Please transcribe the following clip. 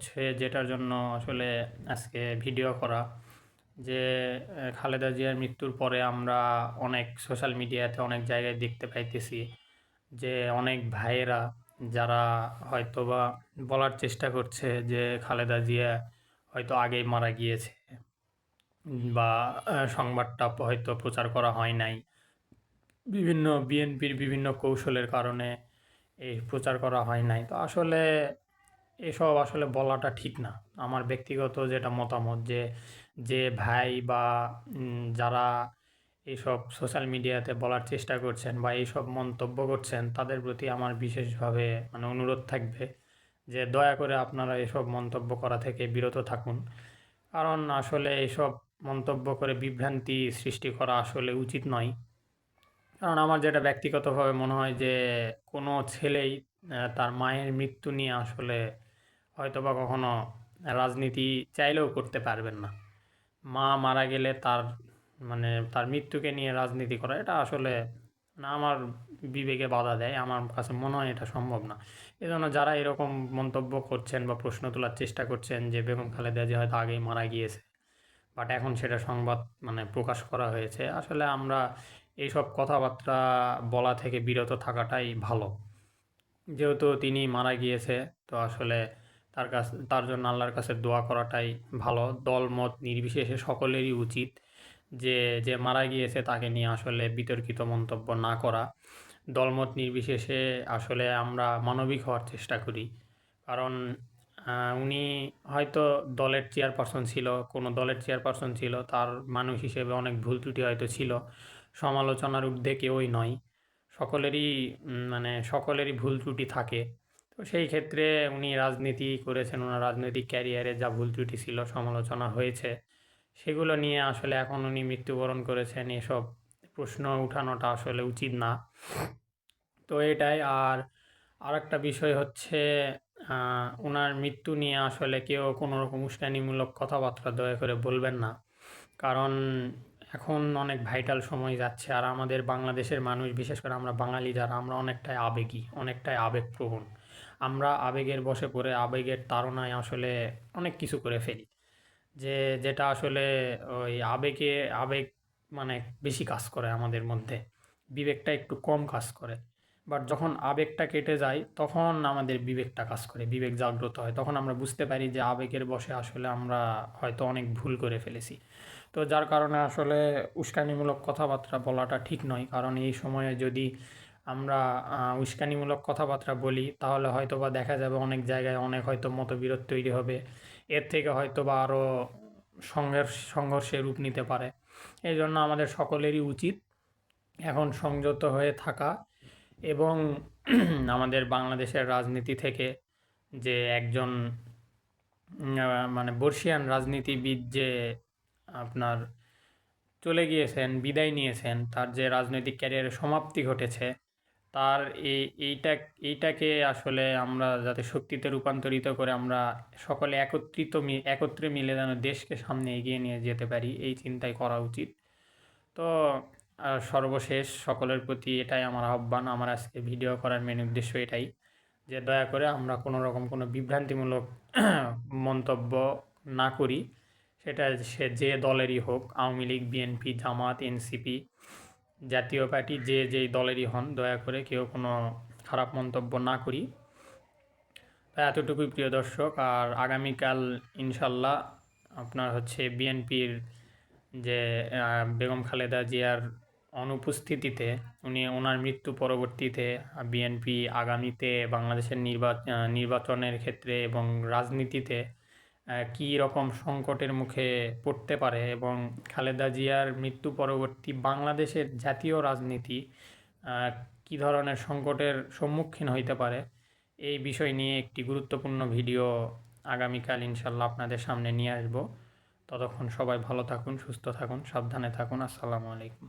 হচ্ছে যেটার জন্য আসলে আজকে ভিডিও করা যে খালেদা জিয়ার মৃত্যুর পরে আমরা অনেক সোশ্যাল মিডিয়াতে অনেক জায়গায় দেখতে পাইতেছি যে অনেক ভাইয়েরা যারা হয়তোবা বলার চেষ্টা করছে যে খালেদা জিয়া হয়তো আগেই মারা গিয়েছে বা সংবাদটা হয়তো প্রচার করা হয় নাই, বিভিন্ন বিএনপির বিভিন্ন কৌশলের কারণে এই প্রচার করা হয় নাই। তো আসলে এসব আসলে বলাটা ঠিক না। আমার ব্যক্তিগত যেটা মতামত যে যে ভাই বা যারা এইসব সোশ্যাল মিডিয়াতে বলার চেষ্টা করছেন বা এইসব মন্তব্য করছেন তাদের প্রতি আমার বিশেষভাবে অনুরোধ থাকবে যে দয়া করে আপনারা এসব মন্তব্য করা থেকে বিরত থাকুন। কারণ আসলে এইসব মন্তব্য করে বিভ্রান্তি সৃষ্টি করা আসলে উচিত নয়। কারণ আমার যেটা ব্যক্তিগতভাবে মনে হয় যে কোনো ছেলেই তার মায়ের মৃত্যু নিয়ে আসলে হয়তোবা কখনো রাজনীতি চাইলেও করতে পারবেন না। মা মারা গেলে তার মৃত্যুকে নিয়ে রাজনীতি করা এটা আসলে আমার বিবেকে বাধা দেয়। আমার কাছে মনে হয় এটা সম্ভব না। এজন্য যারা এরকম মন্তব্য করছেন বা প্রশ্ন তোলার চেষ্টা করছেন যে বেগম খালেদা জিয়া হয়তো আগেই মারা গিয়েছে, বাট এখন সেটা সংবাদ প্রকাশ করা হয়েছে, আসলে আমরা এইসব কথাবার্তা বলা থেকে বিরত থাকাটাই ভালো। যেহেতু তিনি মারা গিয়েছে, তো আসলে তার জন্য আল্লাহর কাছে দোয়া করাটাই ভালো। দল মত নির্বিশেষে সকলেরই উচিত যে যে মারা গিয়েছে তাকে নিয়ে আসলে বিতর্কিত মন্তব্য না করা। দলমত নির্বিশেষে আসলে আমরা মানবিক হওয়ার চেষ্টা করি। কারণ উনি হয়তো দলের চেয়ারপারসন ছিল, কোনো দলের চেয়ারপারসন ছিল, তার মানুষ হিসেবে অনেক ভুল ত্রুটি হয়তো ছিল। সমালোচনার ঊর্ধ্বে কেউই নয়। সকলেরই সকলেরই ভুল ত্রুটি থাকে। তো সেই ক্ষেত্রে উনি রাজনীতি করেছেন, ওনার রাজনৈতিক ক্যারিয়ারে যা ভুল ত্রুটি ছিল, সমালোচনা হয়েছে, সেগুলো নিয়ে আসলে এখন উনি মৃত্যুবরণ করেছেন, এসব প্রশ্ন উঠানোটা আসলে উচিত না। তো এটাই। আর আরেকটা বিষয় হচ্ছে ওনার মৃত্যু নিয়ে আসলে কেউ কোনো রকম উস্কানিমূলক কথাবার্তা দয়া করে বলবেন না। কারণ এখন অনেক ভাইটাল সময় যাচ্ছে, আর আমাদের বাংলাদেশের মানুষ, বিশেষ করে আমরা বাঙালি যারা, আমরা অনেকটাই আবেগী, অনেকটাই আবেগপ্রবণ। আমরা আবেগের বশে পড়ে আবেগের তাড়নায় আসলে অনেক কিছু করে ফেলি, যেটা আসলে ওই আবেগ মানে বেশি কাজ করে আমাদের মধ্যে, বিবেকটা একটু কম কাজ করে। বাট যখন আবেগটা কেটে যায় তখন আমাদের বিবেকটা কাজ করে, বিবেক জাগ্রত হয়, তখন আমরা বুঝতে পারি যে আবেগের বশে আসলে আমরা হয়তো অনেক ভুল করে ফেলেছি। তো যার কারণে আসলে উস্কানিমূলক কথাবার্তা বলাটা ঠিক নয়। কারণ এই সময়ে যদি আমরা উস্কানিমূলক কথাবার্তা বলি তাহলে হয়তো বা দেখা যাবে অনেক জায়গায় অনেক হয়তো মতবিরোধ তৈরি হবে। এর থেকে হয়তো বা আরও সংঘর্ষের রূপ নিতে পারে। এই জন্য আমাদের সকলেরই উচিত এখন সংযত হয়ে থাকা এবং আমাদের বাংলাদেশের রাজনীতি থেকে যে একজন বর্ষিয়ান রাজনীতিবিদ যে আপনার চলে গিয়েছেন, বিদায় নিয়েছেন, তার যে রাজনৈতিক ক্যারিয়ারের সমাপ্তি ঘটেছে, তার এইটাকে আসলে আমরা যাতে শক্তিতে রূপান্তরিত করে আমরা সকলে একত্রে মিলে যেন দেশকে সামনে এগিয়ে নিয়ে যেতে পারি, এই চিন্তাই করা উচিত। তো সর্বশেষ সকলের প্রতি এটাই আমার আহ্বান, আমার আজকে ভিডিও করার মেন উদ্দেশ্য এটাই যে দয়া করে আমরা কোনো রকম কোনো বিভ্রান্তিমূলক মন্তব্য না করি। সেটা সে যে দলেরই হোক, আওয়ামী লীগ, বিএনপি, জামাত, এনসিপি, জাতীয় পার্টি, যেই দলেরই হন, দয়া করে কেউ কোনো খারাপ মন্তব্য না করি। তাই এতটুকুই প্রিয় দর্শক। আর আগামীকাল ইনশাল্লাহ আপনার হচ্ছে বিএনপির যে বেগম খালেদা জিয়ার অনুপস্থিতিতে, ওনার মৃত্যু পরবর্তীতে বিএনপি আগামীতে বাংলাদেশের নির্বাচনের ক্ষেত্রে এবং রাজনীতিতে কী রকম সংকটের মুখে পড়তে পারে এবং খালেদা জিয়ার মৃত্যু পরবর্তী বাংলাদেশের জাতীয় রাজনীতি কী ধরনের সংকটের সম্মুখীন হইতে পারে, এই বিষয় নিয়ে একটি গুরুত্বপূর্ণ ভিডিও আগামীকাল ইনশাল্লাহ আপনাদের সামনে নিয়ে আসব। ততক্ষণ সবাই ভালো থাকুন, সুস্থ থাকুন, সাবধানে থাকুন। আসসালামু আলাইকুম।